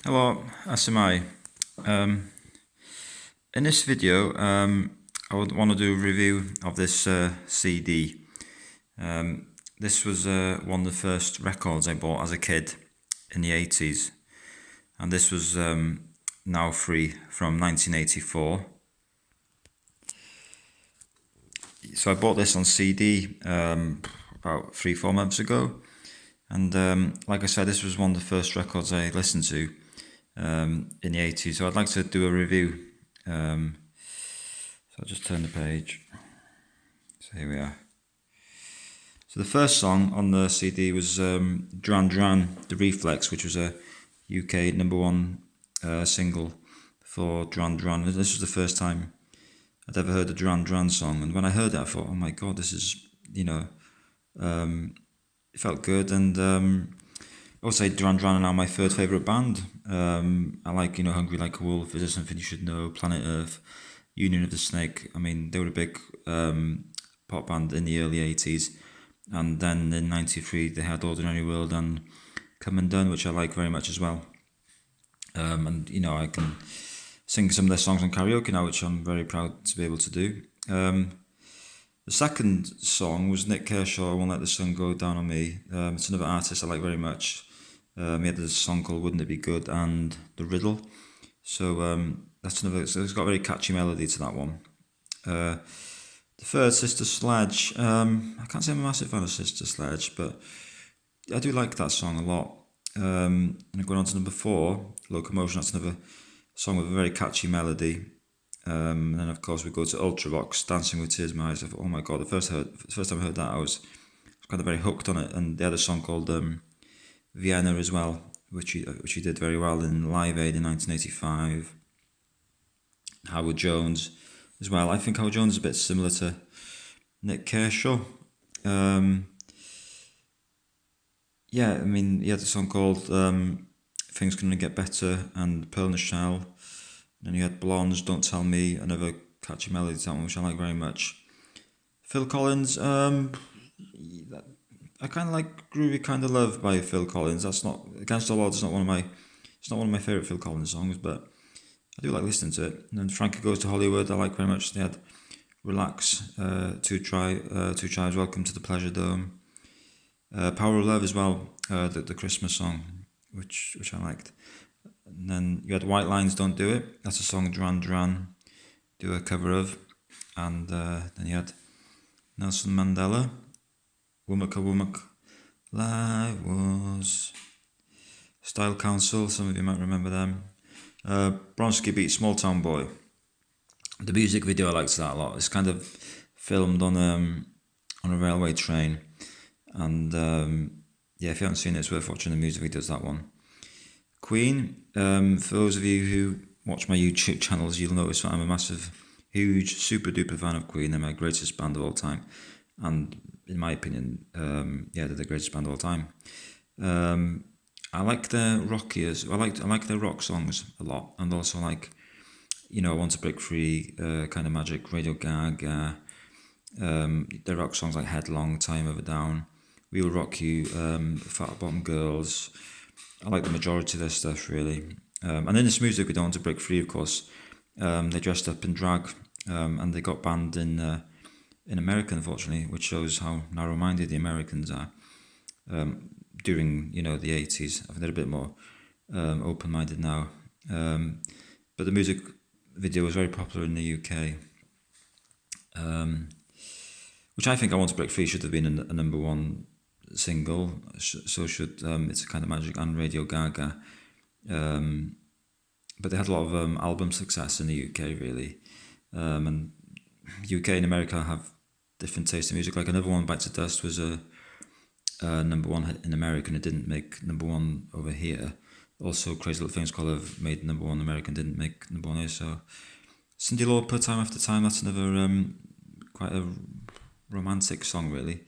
Hello, SMI. Um, in this video, I would want to do a review of this CD. This was one of the first records I bought as a kid in the 80s, and this was Now Free from 1984. So I bought this on CD about 3-4 months ago, and like I said, this was one of the first records I listened to in the 80s, so I'd like to do a review. So I'll just turn the page. So here we are. So the first song on the CD was Duran Duran, The Reflex, which was a UK #1 single for Duran Duran. This was the first time I'd ever heard a Duran Duran song, and when I heard that I thought, oh my god, this is, it felt good. And I would say Duran Duran are now my third favourite band. I like, Hungry Like a Wolf, Is There Something You Should Know, Planet Earth, Union of the Snake. I mean, they were a big pop band in the early 80s. And then in 93 they had Ordinary World and Come Undone, which I like very much as well. And, I can sing some of their songs on karaoke now, which I'm very proud to be able to do. The second song was Nik Kershaw, I Won't Let the Sun Go Down on Me. It's another artist I like very much. He had a song called Wouldn't It Be Good and The Riddle. So that's another. So it's got a very catchy melody to that one. The third, Sister Sledge. I can't say I'm a massive fan of Sister Sledge, but I do like that song a lot. And going on to number 4, Locomotion. That's another song with a very catchy melody. And then of course we go to Ultravox, Dancing with Tears in My Eyes. I thought, oh my god! The first time I heard that, I was kind of very hooked on it. And they had a song called Vienna as well, which he did very well in Live Aid in 1985. Howard Jones as well. I think Howard Jones is a bit similar to Nik Kershaw. Yeah, I mean, he had a song called Things Gonna Get Better and Pearl in the Shell. Then you had Blondes, Don't Tell Me, another catchy melody to that one, which I like very much. Phil Collins, I kind of like Groovy Kind of Love by Phil Collins. That's not, Against All Odds, it's not one of my favourite Phil Collins songs, but I do like listening to it. And then Frankie Goes to Hollywood, I like very much. They had Relax, Two Tribes, Welcome to the Pleasure Dome. Power of Love as well, the Christmas song, which I liked. And then you had White Lines, Don't Do It. That's a song Duran Duran do a cover of. And then you had Nelson Mandela, Woomaka Woomaka, Life Was, Style Council, some of you might remember them. Bronski Beat, Small Town Boy. The music video, I liked that a lot. It's kind of filmed on a railway train. And yeah, if you haven't seen it, it's worth watching the music videos, that one. Queen, for those of you who watch my YouTube channels, you'll notice that I'm a massive, huge, super duper fan of Queen. They're my greatest band of all time. And in my opinion, yeah, they're the greatest band of all time. I like their rockiest, I like their rock songs a lot. And also like, I Want to Break Free, Kind of Magic, Radio Gaga. Their rock songs like Headlong, Time of a Down, We Will Rock You, Fat Bottom Girls. I like the majority of their stuff, really. And in this music, we don't Want to Break Free, of course. They dressed up in drag, and they got banned in America, unfortunately, which shows how narrow-minded the Americans are. During, the 80s, I think they're a bit more open-minded now. But the music video was very popular in the UK. Which I think I Want to Break Free should have been a #1 single. So should It's a Kind of Magic and Radio Gaga. But they had a lot of album success in the UK, really. And UK and America have different taste in music. Like another one, Bites of Dust, was a #1 hit in America, and it didn't make #1 over here. Also, Crazy Little Things Called Love made #1 American, didn't make #1 here. So Cyndi Lauper, Time After Time, that's another quite a romantic song, really,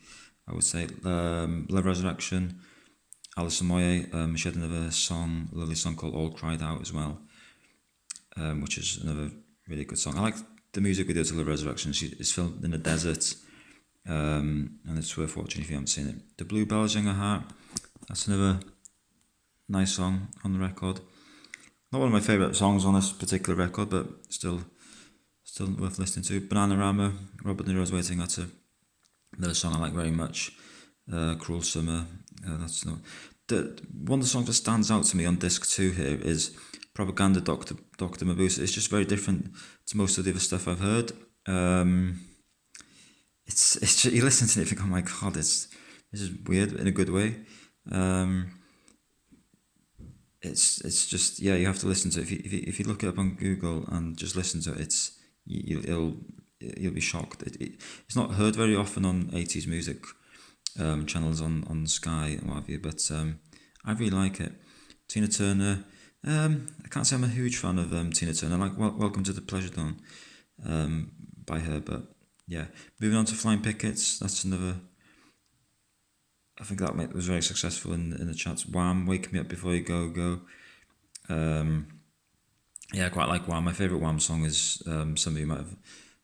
I would say. Love Resurrection, Alison Moyet, she had another song, a lovely song called All Cried Out as well, which is another really good song. I like the music video to Love Resurrection. It's filmed in the desert, and it's worth watching if you haven't seen it. The Bluebells, Young at Heart, that's another nice song on the record. Not one of my favourite songs on this particular record, but still worth listening to. Bananarama, Robert De Niro's Waiting. That's another song I like very much. Cruel Summer. That's not. One of the songs that stands out to me on disc 2 here is Propaganda, Dr. Mabuse. It's just very different to most of the other stuff I've heard. It's just, you listen to it and think, oh my god, this is weird in a good way. It's just, yeah, you have to listen to it. If you look it up on Google and just listen to it, you'll be shocked. It's not heard very often on 80s music channels on Sky and what have you, but I really like it. Tina Turner. I can't say I'm a huge fan of Tina Turner. I like Welcome to the Pleasure Dome by her, but yeah. Moving on to Flying Pickets. That's another. I think that was very successful in the chats. Wham! Wake Me Up Before You Go. Yeah, I quite like Wham. My favourite Wham song is, some of you might have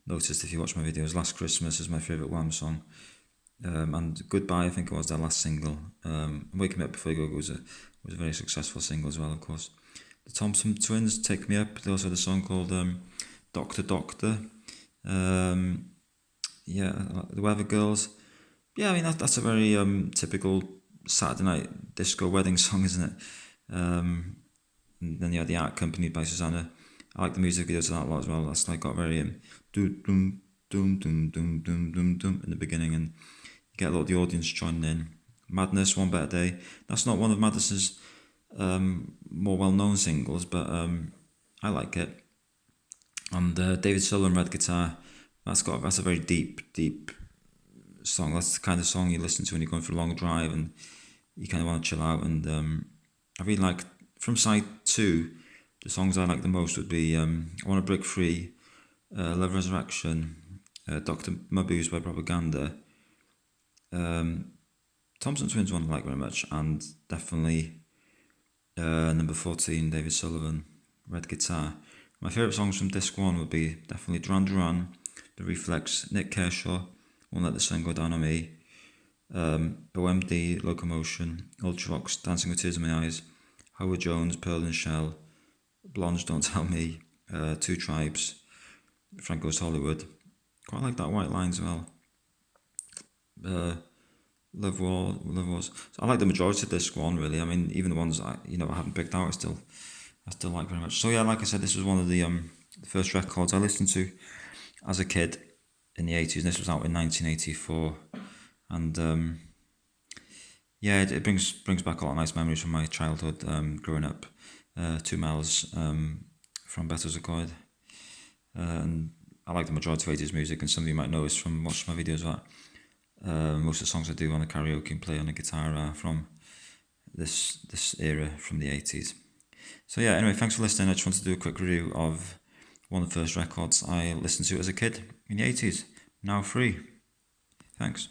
noticed if you watch my videos, Last Christmas is my favourite Wham song. And Goodbye, I think it was their last single. Wake Me Up Before You Go was a very successful single as well, of course. The Thompson Twins, Take Me Up. They also had a song called Doctor Doctor. Yeah, the Weather Girls. Yeah, I mean that's a very typical Saturday night disco wedding song, isn't it? And then you had The Art Accompanied by Susanna. I like the music videos of that a lot as well. That's like got very doom doom doom doom doom doom doom doom in the beginning, and you get a lot of the audience joining in. Madness, One Better Day. That's not one of Madness's more well-known singles, but I like it. And David Sullivan, Red Guitar. That's a very deep song. That's the kind of song you listen to when you're going for a long drive and you kind of want to chill out. And I really like, from side 2, the songs I like the most would be I Want to Break Free, Love Resurrection, Dr. Mabuse by Propaganda, Thompson Twins one I like very much, and definitely number 14, David Sullivan, Red Guitar. My favourite songs from disc 1 would be definitely Duran Duran, The Reflex, Nick Kershaw, Won't Let the Sun Go Down on Me, OMD, Locomotion, Ultravox, Dancing with Tears in My Eyes, Howard Jones, Pearl and Shell, Blondes Don't Tell Me, Two Tribes, Frank Goes to Hollywood. Quite like that White Line as well. Love Wars. So I like the majority of disc 1 really. I mean, even the ones I haven't picked out, I still like very much. So yeah, like I said, this was one of the first records I listened to as a kid in the 80s, and this was out in 1984. And yeah, it brings back a lot of nice memories from my childhood, growing up 2 miles from Betws Accord. And I like the majority of 80s music, and some of you might know this from watching my videos that most of the songs I do on the karaoke and play on the guitar are from this era from the 80s. So yeah, anyway, thanks for listening. I just wanted to do a quick review of one of the first records I listened to as a kid in the 80s, now free. Thanks.